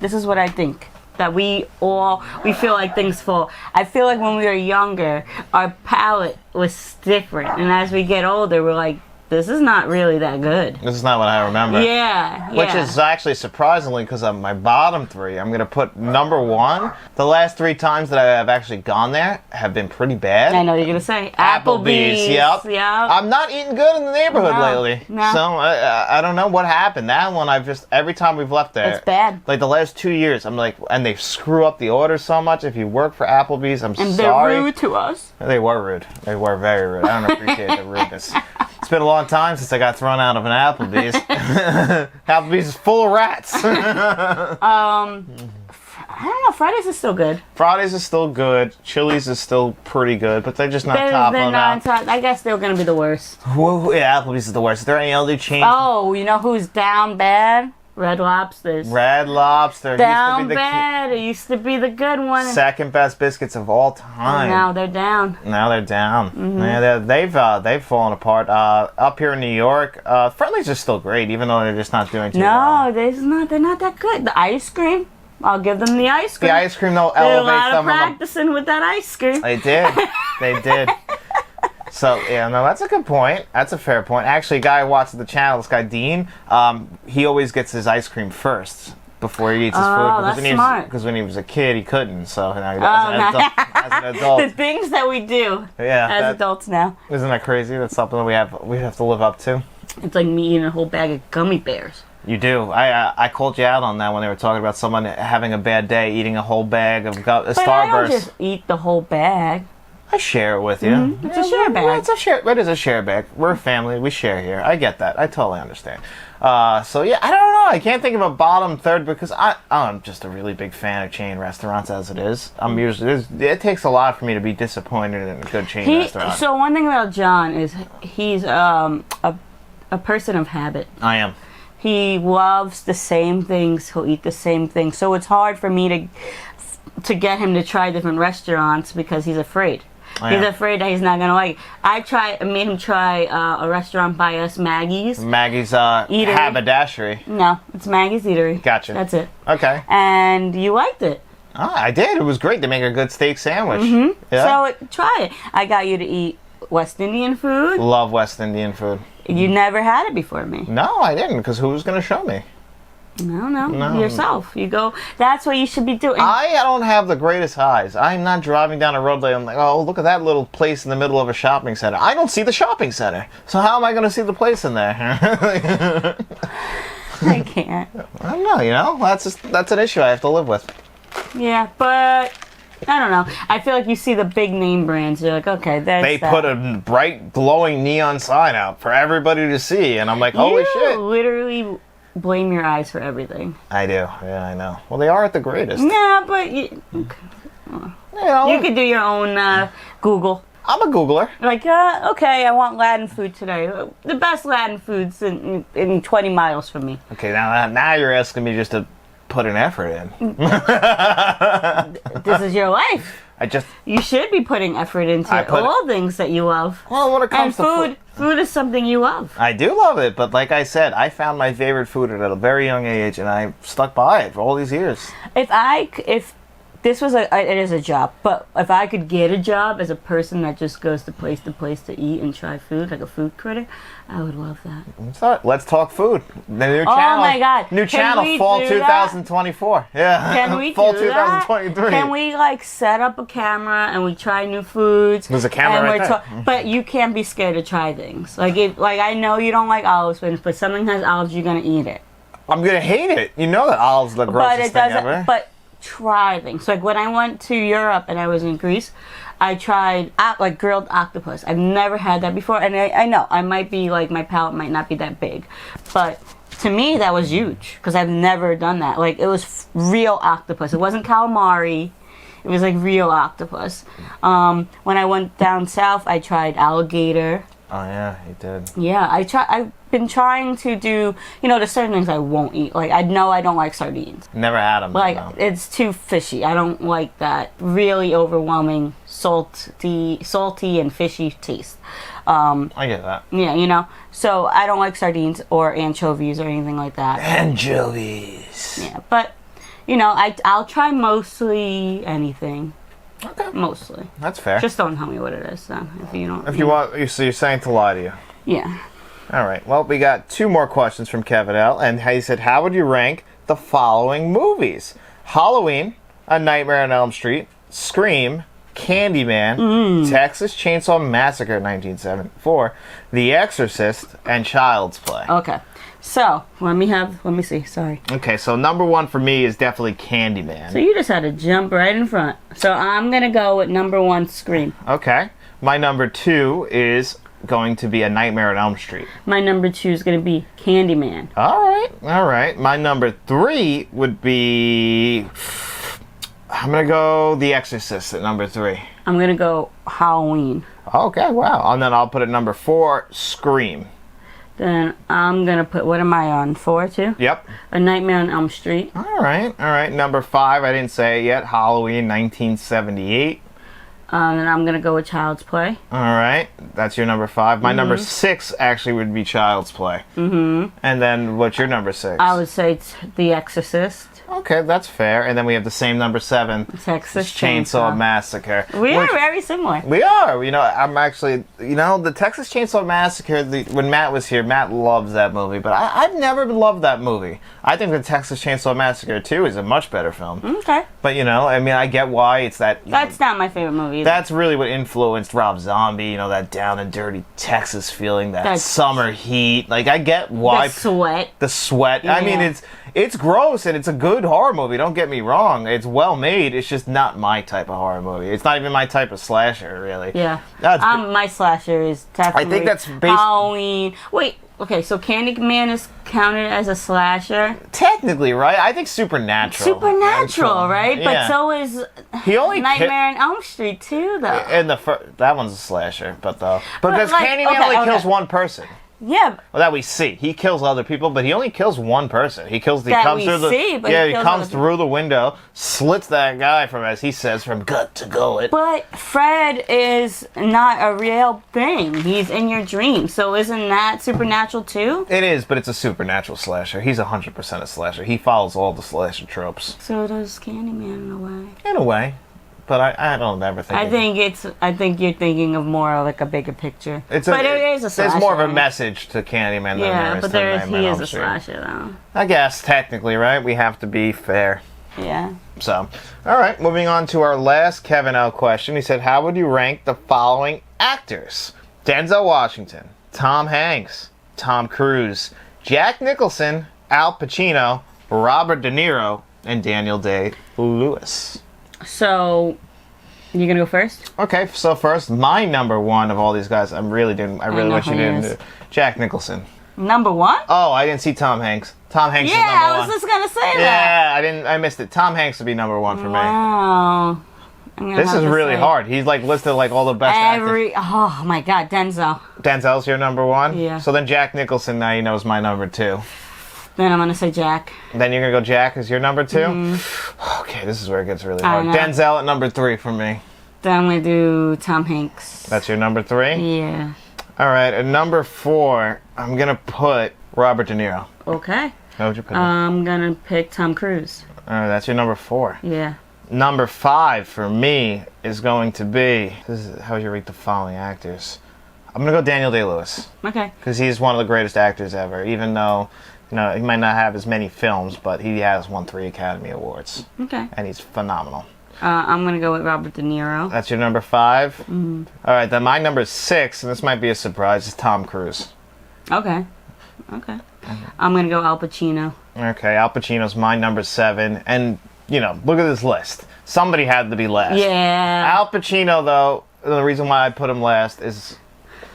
this is what I think, that we feel like things fall. I feel like when we were younger, our palate was different. And as we get older, we're like, this is not really that good. This is not what I remember. Yeah. Which is actually surprisingly, because of my bottom 3, I'm going to put number 1. The last 3 times that I have actually gone there have been pretty bad. I know you're going to say Applebee's. Yep. I'm not eating good in the neighborhood lately. No. So I don't know what happened. That one, every time we've left there. It's bad. Like the last 2 years, I'm like, and they screw up the order so much. If you work for Applebee's, I'm sorry. And they're rude to us. They were rude. They were very rude. I don't appreciate the rudeness. It's been a long time since I got thrown out of an Applebee's. Applebee's is full of rats. I don't know. Fridays is still good. Fridays is still good. Chili's is still pretty good, but they're just not top on that. I guess they're going to be the worst. Yeah, Applebee's is the worst. Is there any other chain? Oh, you know who's down bad? Red Lobsters. Red Lobster. Down bad. It used to be the good one. Second best biscuits of all time. Now they're down. Yeah, they've fallen apart. Up here in New York, Friendly's are still great, even though they're just not doing too well. No, they're not that good. The ice cream, I'll give them the ice cream. The ice cream, though, Did elevates a lot them. of practicing with that ice cream. They did. They did. So, yeah, no, that's a good point. That's a fair point. Actually, a guy who watches the channel, this guy Dean, he always gets his ice cream first before he eats his food. That's smart. Because when he was a kid, he couldn't. So now he does as an adult. The things that we do as adults now. Isn't that crazy? That's something that we have to live up to. It's like me eating a whole bag of gummy bears. You do. I called you out on that when they were talking about someone having a bad day eating a whole bag of Starburst. But I don't just eat the whole bag. I share it with you. Mm-hmm. It's a share bag. It is a share bag. We're a family. We share here. I get that. I totally understand. So yeah, I don't know. I can't think of a bottom third because I'm just a really big fan of chain restaurants as it is. It takes a lot for me to be disappointed in a good chain restaurant. So one thing about John is he's a person of habit. I am. He loves the same things. He'll eat the same things. So it's hard for me to get him to try different restaurants because he's afraid. He's afraid that he's not gonna like it. I made him try a restaurant by us, Maggie's. Maggie's Haberdashery. No, it's Maggie's Eatery. Gotcha. That's it. Okay. And you liked it. Oh, I did. It was great. They make a good steak sandwich. Mm-hmm. Yeah. So try it. I got you to eat West Indian food. Love West Indian food. You never had it before me. No, I didn't, because who was going to show me? No. Yourself. You go, that's what you should be doing. I don't have the greatest eyes. I'm not driving down a road I'm like, oh, look at that little place in the middle of a shopping center. I don't see the shopping center. So how am I going to see the place in there? I can't. I don't know, that's an issue I have to live with. Yeah, but I don't know. I feel like you see the big name brands. You're like, okay, that's They put a bright, glowing neon sign out for everybody to see, and I'm like, holy shit. You literally blame your eyes for everything. I do. Yeah, I know. Well, they are the greatest. Yeah, but you could do your own Google. I'm a Googler. Like, okay, I want Latin food today. The best Latin food's in 20 miles from me. Okay, now you're asking me just to put an effort in. This is your life. You should be putting effort into all things that you love. Well, when it comes to food is something you love. I do love it, but like I said, I found my favorite food at a very young age, and I stuck by it for all these years. If this was it is a job, but if I could get a job as a person that just goes to place to eat and try food, like a food critic, I would love that. So, let's talk food. The new channel. Oh my God! New channel, fall 2024. Yeah. Can we fall do 2023. That? Can we like set up a camera and we try new foods? There's a camera right there. But you can't be scared to try things. Like I know you don't like olive spins, but something has olives, you're gonna eat it. I'm gonna hate it. You know that olives are the grossest thing ever. But try things. So like when I went to Europe and I was in Greece, I tried like grilled octopus. I've never had that before, and I know I might be like, my palate might not be that big, but to me that was huge because I've never done that. Like it was real octopus. It wasn't calamari. It was like real octopus. When I went down south, I tried alligator. Oh yeah, you did. Yeah, I've been trying to do, there's certain things I won't eat. Like I know I don't like sardines. Never had them. Like it's too fishy. I don't like that really overwhelming salty and fishy taste. I get that. Yeah, So I don't like sardines or anchovies or anything like that. Anchovies. Yeah, but I'll try mostly anything. Okay. Mostly. That's fair. Just don't tell me what it is then. If you don't. If you want, so you're saying to lie to you. Yeah. All right. Well, we got 2 more questions from Kevin L. And he said, how would you rank the following movies? Halloween, A Nightmare on Elm Street, Scream, Candyman, Texas Chainsaw Massacre 1974, The Exorcist, and Child's Play. Okay. So, let me see, sorry. Okay, so number 1 for me is definitely Candyman. So you just had to jump right in front. So I'm going to go with number 1, Scream. Okay. My number 2 is going to be A Nightmare on Elm Street. My number 2 is going to be Candyman. All right. My number 3 would be... I'm going to go The Exorcist at number 3. I'm going to go Halloween. Okay, wow. And then I'll put at number 4, Scream. Then I'm going to put, what am I on, 4 too? Yep. A Nightmare on Elm Street. All right. Number 5, I didn't say it yet, Halloween 1978. Then I'm going to go with Child's Play. All right. That's your number 5. My number 6 actually would be Child's Play. Mm-hmm. And then what's your number 6? I would say it's The Exorcist. Okay, that's fair. And then we have the same number 7, Texas Chainsaw Massacre. We are very similar. We are. I'm actually, the Texas Chainsaw Massacre, when Matt was here, Matt loves that movie, but I've never loved that movie. I think the Texas Chainsaw Massacre 2 is a much better film. Okay. But, I get why it's that. That's not my favorite movie. That's really what influenced Rob Zombie, that down and dirty Texas feeling, that summer heat. Like, I get why. The sweat. Yeah. I mean, it's gross and it's a good horror movie, don't get me wrong. It's well made, it's just not my type of horror movie. It's not even my type of slasher, really. Yeah. My slasher is definitely I think that's based... Halloween. Wait, okay, so Candyman is counted as a slasher? Technically, right? I think Supernatural, right? Yeah. But so is Nightmare on Elm Street too, though. And that one's a slasher, because Candyman only kills one person. Yeah. Well, that we see. He kills other people, but he only kills one person. He comes through the window, slits that guy from, as he says, from gut to gullet. But Fred is not a real thing. He's in your dream. So isn't that supernatural too? It is, but it's a supernatural slasher. He's 100% a slasher. He follows all the slasher tropes. So does Candyman in a way. In a way. But I don't ever think. I think you're thinking of more like a bigger picture. It is a slasher. There's more of a message to Candyman than there is to Nightmare on Elm Street. He is a slasher though. I guess technically, right? We have to be fair. Yeah. So, all right. Moving on to our last Kevin L question. He said, "How would you rank the following actors: Denzel Washington, Tom Hanks, Tom Cruise, Jack Nicholson, Al Pacino, Robert De Niro, and Daniel Day-Lewis?" So, You gonna go first? Okay, so first, my number one of all these guys, I really know wish you who he didn't is. do. Jack Nicholson. Number one? Oh, I didn't see Tom Hanks. Tom Hanks is Yeah, number I one. was just gonna say that. Yeah, I missed it. Tom Hanks would be number one for me. Wow. This is really hard. He's like listed like all the best actors. Oh my God, Denzel. Denzel's your number one? Yeah. So then Jack Nicholson now you know is my number two. Then I'm gonna say Jack. Then you're gonna go Jack as your number two? Okay, this is where it gets really hard. know. Denzel at number three for me. Then I'm gonna do Tom Hanks. That's your number three? Yeah. Alright, at number four, I'm gonna put Robert De Niro. Okay. What would you put? I'm gonna pick Tom Cruise. Alright, that's your number four. Yeah. Number five for me is going to be, how would you rate the following actors? I'm gonna go Daniel Day-Lewis. Okay. Because he's one of the greatest actors ever, even though, you know, he might not have as many films, but he has won 3 Academy Awards. Okay. And he's phenomenal. I'm gonna go with Robert De Niro. That's your number five? Mm-hmm. Alright, then my number six, and this might be a surprise, is Tom Cruise. Okay. Okay. I'm gonna go Al Pacino. Okay, Al Pacino's my number seven, and, you know, look at this list. Somebody had to be last. Yeah. Al Pacino, though, the reason why I put him last is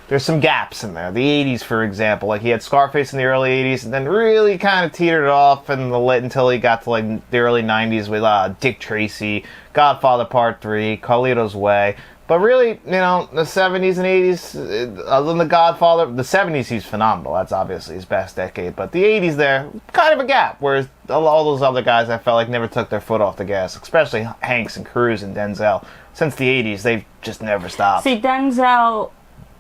there's some gaps in there. The 80s, for example. Like, he had Scarface in the early 80s, and then really kind of teetered off in the until he got to, like, the early 90s with Dick Tracy, Godfather Part 3, Carlito's Way. But really, you know, the 70s and 80s, other than The Godfather, the 70s he's phenomenal. That's obviously his best decade. But the 80s there, kind of a gap. Whereas all those other guys I felt like never took their foot off the gas. Especially Hanks and Cruise and Denzel. Since the 80s, they've just never stopped. See, Denzel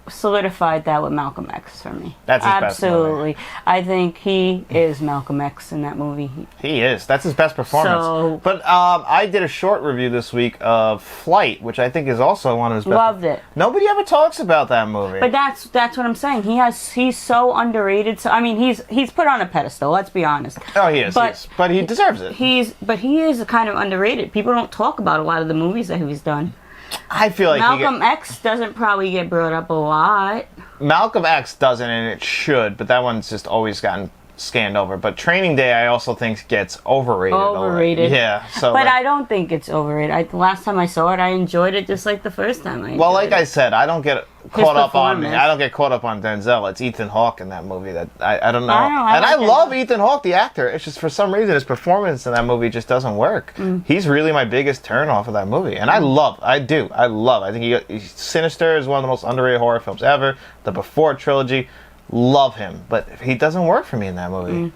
solidified that with Malcolm X for me. That's his best movie. Absolutely. I think he is Malcolm X in that movie. He is. That's his best performance. So- But I did a short review this week of Flight, which I think is also one of his best. Loved it. Nobody ever talks about that movie. But that's what I'm saying. He's so underrated. So I mean, he's put on a pedestal. Let's be honest. Oh, he is. But he deserves it. He is kind of underrated. People don't talk about a lot of the movies that he's done. I feel like Malcolm X doesn't probably get brought up a lot. Malcolm X doesn't, and it should, but that one's just always gotten scanned over. But Training Day, I also think gets overrated. Overrated. Yeah. So, but I don't think it's overrated. Last time I saw it, I enjoyed it just like the first time I enjoyed well, like it. I said, I don't get caught up on. performance. I don't get caught up on Denzel. It's Ethan Hawke in that movie that I don't know. I I like love Denzel. Ethan Hawke, the actor. It's just for some reason his performance in that movie just doesn't work. He's really my biggest turn off of that movie, and I think he's Sinister is one of the most underrated horror films ever. The Before trilogy, love him, but he doesn't work for me in that movie.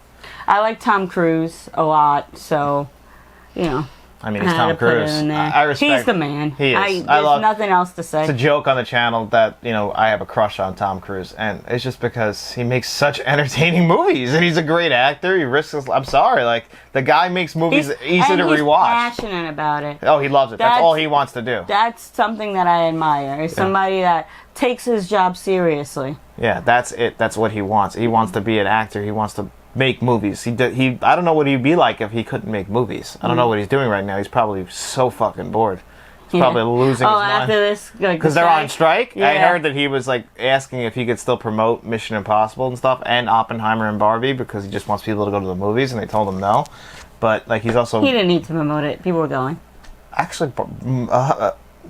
I like Tom Cruise a lot, so you know. I mean, he's I had Tom to put it Cruise. in there. I respect. He's the man. He is. There's nothing else to say. It's a joke on the channel that, you know, I have a crush on Tom Cruise, and it's just because he makes such entertaining movies, and he's a great actor. He risks his, I'm sorry, like, the guy makes movies easy to rewatch. He's passionate about it. Oh, he loves it. That's all he wants to do. That's something that I admire. Is somebody that takes his job seriously. Yeah, that's it. That's what he wants. He wants to be an actor. He wants to make movies. I don't know what he'd be like if he couldn't make movies. I don't know what he's doing right now. He's probably so fucking bored. He's probably losing his mind. After this, because they're on strike. Yeah. I heard that he was like asking if he could still promote Mission Impossible and stuff, and Oppenheimer and Barbie, because he just wants people to go to the movies, and they told him no. But like he didn't need to promote it. People were going. Actually,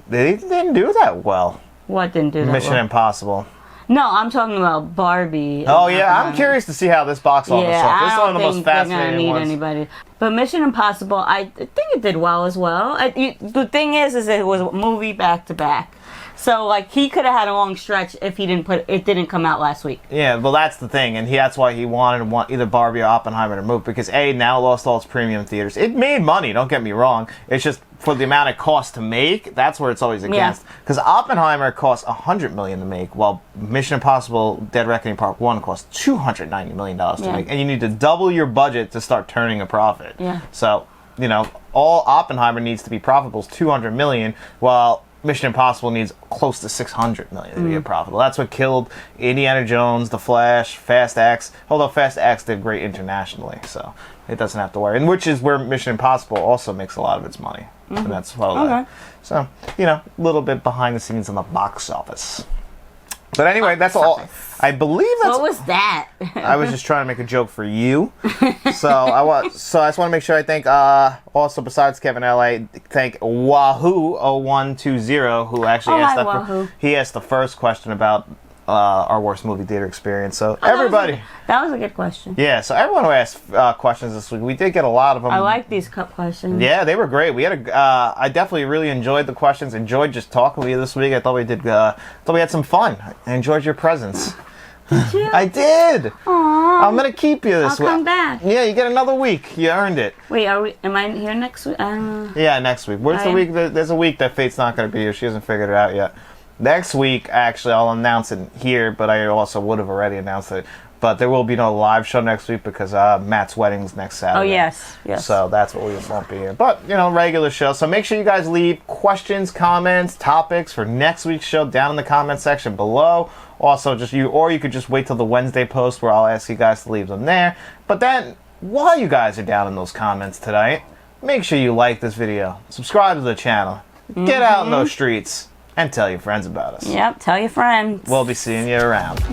they didn't do that well. What didn't do that Mission well? Impossible. No, I'm talking about Barbie. Oh yeah, I'm curious to see how this box office looks. This is one of the most fascinating ones. Anybody. But Mission Impossible, I think it did well as well. The thing is it was a movie back to back. So like he could have had a long stretch if he didn't come out last week. Yeah, well that's the thing, and that's why he wanted either Barbie or Oppenheimer to move, because now lost all its premium theaters. It made money, don't get me wrong. It's just for the amount it costs to make, that's where it's always against. Because Oppenheimer cost $100 million to make, while Mission Impossible: Dead Reckoning Part 1 cost $290 million to make, and you need to double your budget to start turning a profit. Yeah. So, you know, all Oppenheimer needs to be profitable is $200 million, while Mission Impossible needs close to $600 million to be profitable. That's what killed Indiana Jones, The Flash, Fast X. Although Fast X did great internationally, so it doesn't have to worry. And which is where Mission Impossible also makes a lot of its money. And that's well. So, you know, a little bit behind the scenes on the box office. But anyway, that's all. I believe that's. What was that? I was just trying to make a joke for you. So I just want to make sure I thank. Also, besides Kevin LA, thank Wahoo0120 who actually asked Wahoo. he asked the first question about our worst movie theater experience. So everybody. That was a good question. Yeah, so everyone who asked questions this week, we did get a lot of them. I like these cup questions. Yeah, they were great. We had I definitely really enjoyed the questions. Enjoyed just talking with you this week. I thought we did. Thought we had some fun. I enjoyed your presence. Did you? I did. Aww. I'm gonna keep you this I'll week. come back. Yeah, you get another week. You earned it. Wait, am I here next week? Yeah, next week. Where's the week? There's a week that Fate's not gonna be here. She hasn't figured it out yet. Next week, actually, I'll announce it here, but I also would have already announced it. But there will be no live show next week because Matt's wedding's next Saturday. Oh, yes. So that's what we won't be here. But, regular show. So make sure you guys leave questions, comments, topics for next week's show down in the comment section below. Also, you could just wait till the Wednesday post where I'll ask you guys to leave them there. But then, while you guys are down in those comments tonight, make sure you like this video, subscribe to the channel, get out in those streets, and tell your friends about us. Yep, tell your friends. We'll be seeing you around.